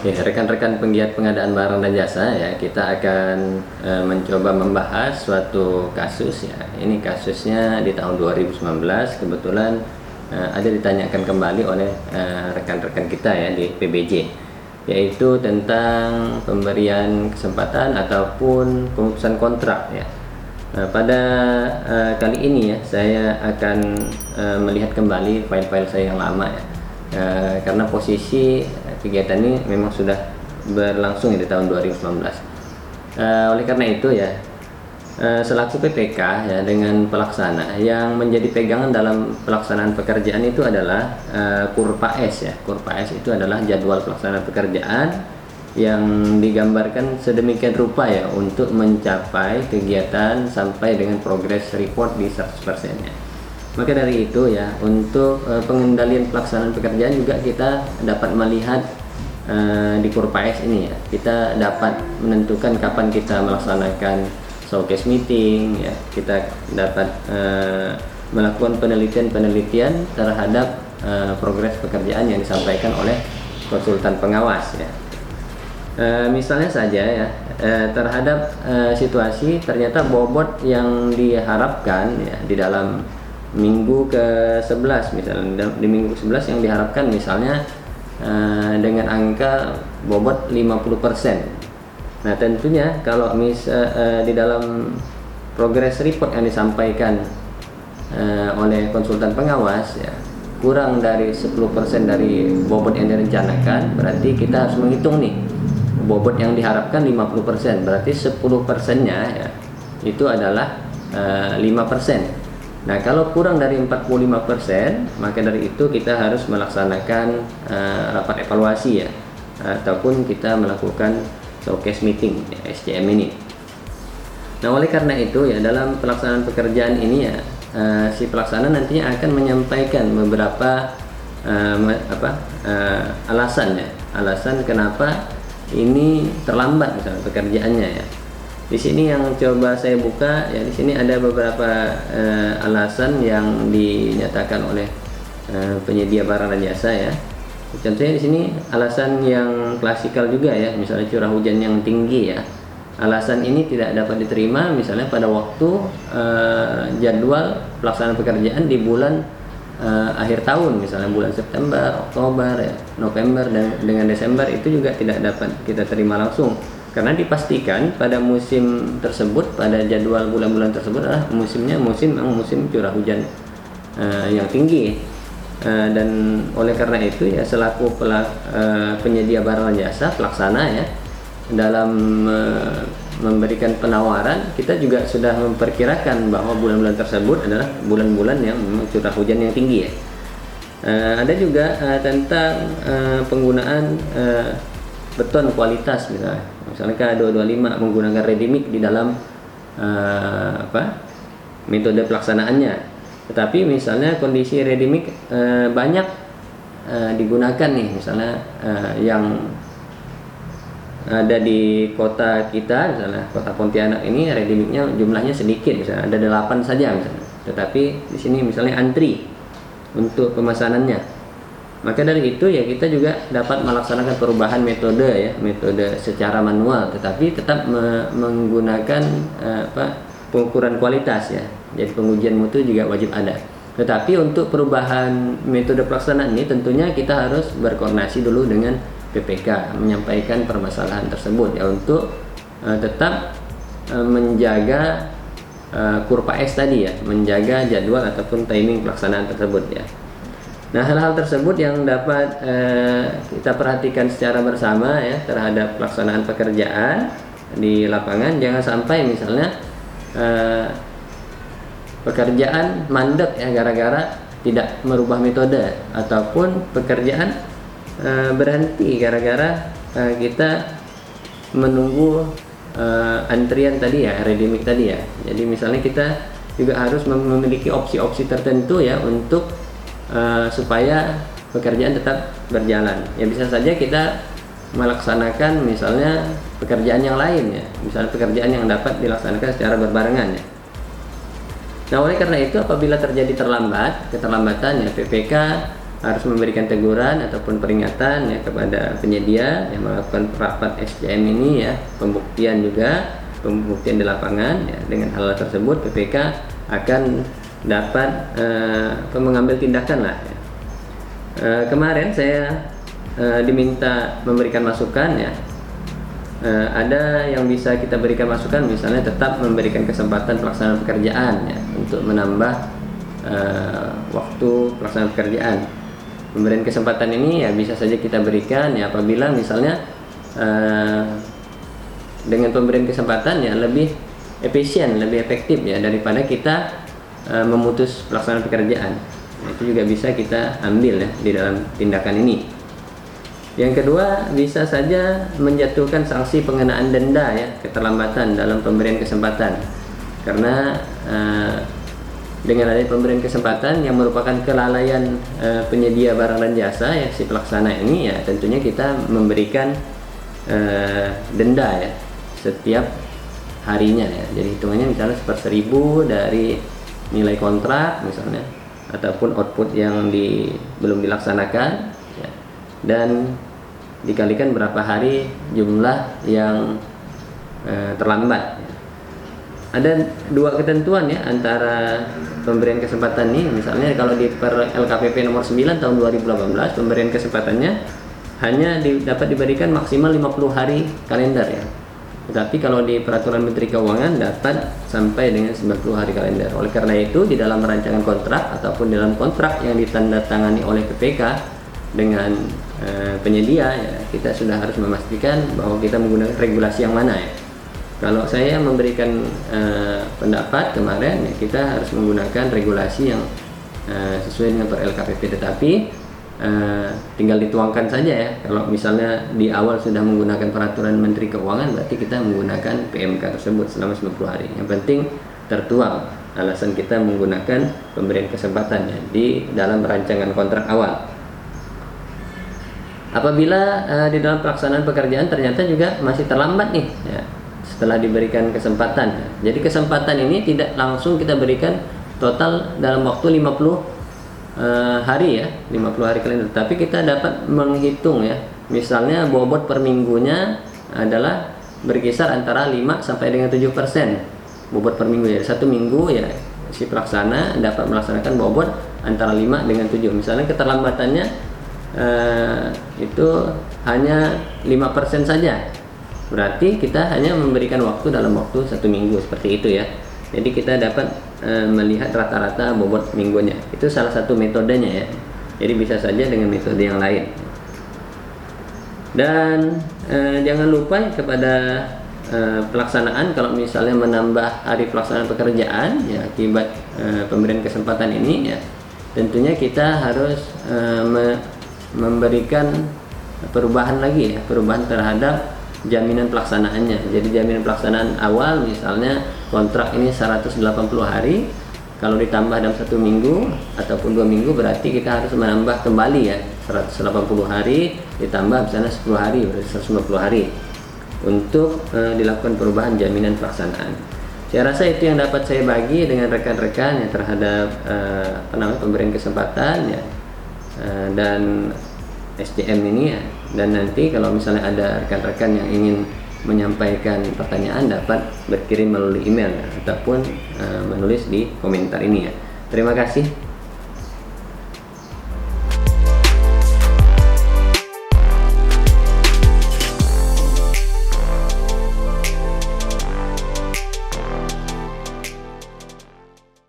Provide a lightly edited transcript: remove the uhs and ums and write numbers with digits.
Ya, rekan-rekan penggiat pengadaan barang dan jasa ya, kita akan mencoba membahas suatu kasus ya. Ini kasusnya di tahun 2019 kebetulan ada ditanyakan kembali oleh rekan-rekan kita ya di PBJ, yaitu tentang pemberian kesempatan ataupun pemutusan kontrak ya. Pada kali ini ya, saya akan melihat kembali file-file saya yang lama ya. Karena posisi kegiatan ini memang sudah berlangsung di tahun 2019. Oleh karena itu ya, selaku PPK ya dengan pelaksana yang menjadi pegangan dalam pelaksanaan pekerjaan itu adalah KURPAS ya. KURPAS itu adalah jadwal pelaksanaan pekerjaan yang digambarkan sedemikian rupa ya untuk mencapai kegiatan sampai dengan progress report di 100% ya. Maka dari itu ya, untuk pengendalian pelaksanaan pekerjaan juga kita dapat melihat di KURPAS ini ya, kita dapat menentukan kapan kita melaksanakan showcase meeting ya, kita dapat melakukan penelitian terhadap progres pekerjaan yang disampaikan oleh konsultan pengawas ya. Misalnya saja ya, terhadap situasi ternyata bobot yang diharapkan ya di dalam minggu ke-11 misalnya, di minggu ke-11 yang diharapkan misalnya dengan angka bobot 50%. Nah tentunya kalau di dalam progress report yang disampaikan oleh konsultan pengawas ya, kurang dari 10% dari bobot yang direncanakan, berarti kita harus menghitung nih bobot yang diharapkan 50%, berarti 10%-nya ya itu adalah 5%. Nah kalau kurang dari 45%, maka dari itu kita harus melaksanakan rapat evaluasi ya, ataupun kita melakukan showcase meeting ya, SCM ini. Nah oleh karena itu ya, dalam pelaksanaan pekerjaan ini ya, si pelaksana nantinya akan menyampaikan beberapa alasan kenapa ini terlambat misalnya pekerjaannya ya. Di sini yang coba saya buka ya, di sini ada beberapa alasan yang dinyatakan oleh penyedia barang dan jasa ya. Contohnya di sini alasan yang klasikal juga ya, misalnya curah hujan yang tinggi ya. Alasan ini tidak dapat diterima misalnya pada waktu jadwal pelaksanaan pekerjaan di bulan akhir tahun, misalnya bulan September, Oktober, ya, November dan dengan Desember, itu juga tidak dapat kita terima langsung. Karena dipastikan pada musim tersebut, pada jadwal bulan-bulan tersebut adalah musim curah hujan yang tinggi, dan oleh karena itu ya selaku penyedia barang dan jasa pelaksana ya, dalam memberikan penawaran kita juga sudah memperkirakan bahwa bulan-bulan tersebut adalah bulan-bulan yang curah hujan yang tinggi ya. Ada juga tentang penggunaan beton kualitas misalnya K225 menggunakan ready mix di dalam metode pelaksanaannya. Tetapi misalnya kondisi ready mix banyak digunakan nih, misalnya yang ada di kota kita, misalnya kota Pontianak ini ready mix-nya jumlahnya sedikit, misalnya ada 8 saja misalnya. Tetapi di sini misalnya antri untuk pemesanannya. Maka dari itu ya kita juga dapat melaksanakan perubahan metode ya, metode secara manual, tetapi tetap menggunakan pengukuran kualitas ya. Jadi pengujian mutu juga wajib ada. Tetapi untuk perubahan metode pelaksanaan ini tentunya kita harus berkoordinasi dulu dengan PPK, menyampaikan permasalahan tersebut ya, untuk tetap menjaga KURPAS tadi ya, menjaga jadwal ataupun timing pelaksanaan tersebut ya. Nah hal-hal tersebut yang dapat kita perhatikan secara bersama ya terhadap pelaksanaan pekerjaan di lapangan. Jangan sampai misalnya pekerjaan mandek ya gara-gara tidak merubah metode, ataupun pekerjaan berhenti gara-gara kita menunggu antrian tadi ya, ready mix tadi ya. Jadi misalnya kita juga harus memiliki opsi-opsi tertentu ya untuk supaya pekerjaan tetap berjalan ya. Bisa saja kita melaksanakan misalnya pekerjaan yang lain ya, misalnya pekerjaan yang dapat dilaksanakan secara berbarengan ya. Nah oleh karena itu apabila terjadi keterlambatan ya, PPK harus memberikan teguran ataupun peringatan ya kepada penyedia yang melakukan rapat SCM ini ya, pembuktian juga, pembuktian di lapangan ya. Dengan hal tersebut PPK akan dapat mengambil tindakan lah ya. Kemarin saya diminta memberikan masukan ya. Ada yang bisa kita berikan masukan, misalnya tetap memberikan kesempatan pelaksanaan pekerjaan ya, untuk menambah waktu pelaksanaan pekerjaan. Pemberian kesempatan ini ya bisa saja kita berikan ya apabila misalnya dengan pemberian kesempatan ya lebih efisien, lebih efektif ya daripada kita memutus pelaksanaan pekerjaan. Itu juga bisa kita ambil ya di dalam tindakan ini. Yang kedua, bisa saja menjatuhkan sanksi pengenaan denda ya keterlambatan dalam pemberian kesempatan. Karena dengan adanya pemberian kesempatan yang merupakan kelalaian penyedia barang dan jasa ya si pelaksana ini ya, tentunya kita memberikan denda ya setiap harinya ya. Jadi hitungannya misalnya 1/1000 dari nilai kontrak misalnya, ataupun output yang belum dilaksanakan ya, dan dikalikan berapa hari jumlah yang terlambat ya. Ada dua ketentuan ya antara pemberian kesempatan ini. Misalnya kalau di per LKPP nomor 9 tahun 2018, pemberian kesempatannya hanya dapat diberikan maksimal 50 hari kalender ya. Tetapi kalau di peraturan Menteri Keuangan dapat sampai dengan 90 hari kalender. Oleh karena itu di dalam rancangan kontrak ataupun dalam kontrak yang ditandatangani oleh PPK dengan penyedia ya, kita sudah harus memastikan bahwa kita menggunakan regulasi yang mana ya. Kalau saya memberikan pendapat kemarin ya, kita harus menggunakan regulasi yang sesuai dengan per LKPP, tetapi tinggal dituangkan saja ya. Kalau misalnya di awal sudah menggunakan peraturan Menteri Keuangan, berarti kita menggunakan PMK tersebut selama 90 hari. Yang penting tertuang alasan kita menggunakan pemberian kesempatan ya, di dalam rancangan kontrak awal. Apabila di dalam pelaksanaan pekerjaan ternyata juga masih terlambat nih ya, setelah diberikan kesempatan. Jadi kesempatan ini tidak langsung kita berikan total dalam waktu 50 hari ya, 50 hari kalender. Tapi kita dapat menghitung ya. Misalnya bobot per minggunya adalah berkisar antara 5 sampai dengan 7% bobot per minggu ya. Satu minggu ya si pelaksana dapat melaksanakan bobot antara 5 dengan 7. Misalnya keterlambatannya itu hanya 5% saja. Berarti kita hanya memberikan waktu dalam waktu 1 minggu seperti itu ya. Jadi kita dapat melihat rata-rata bobot minggunya. Itu salah satu metodenya ya. Jadi bisa saja dengan metode yang lain. Dan jangan lupa kepada pelaksanaan, kalau misalnya menambah hari pelaksanaan pekerjaan ya akibat pemberian kesempatan ini ya, tentunya kita harus memberikan perubahan lagi ya, perubahan terhadap jaminan pelaksanaannya. Jadi jaminan pelaksanaan awal misalnya kontrak ini 180 hari, kalau ditambah dalam 1 minggu ataupun 2 minggu berarti kita harus menambah kembali ya 180 hari ditambah misalnya 10 hari berarti 150 hari untuk dilakukan perubahan jaminan pelaksanaan. Saya rasa itu yang dapat saya bagi dengan rekan-rekan ya terhadap pemberian kesempatan ya dan SCM ini ya. Dan nanti kalau misalnya ada rekan-rekan yang ingin menyampaikan pertanyaan dapat berkirim melalui email ya, ataupun menulis di komentar ini ya. Terima kasih.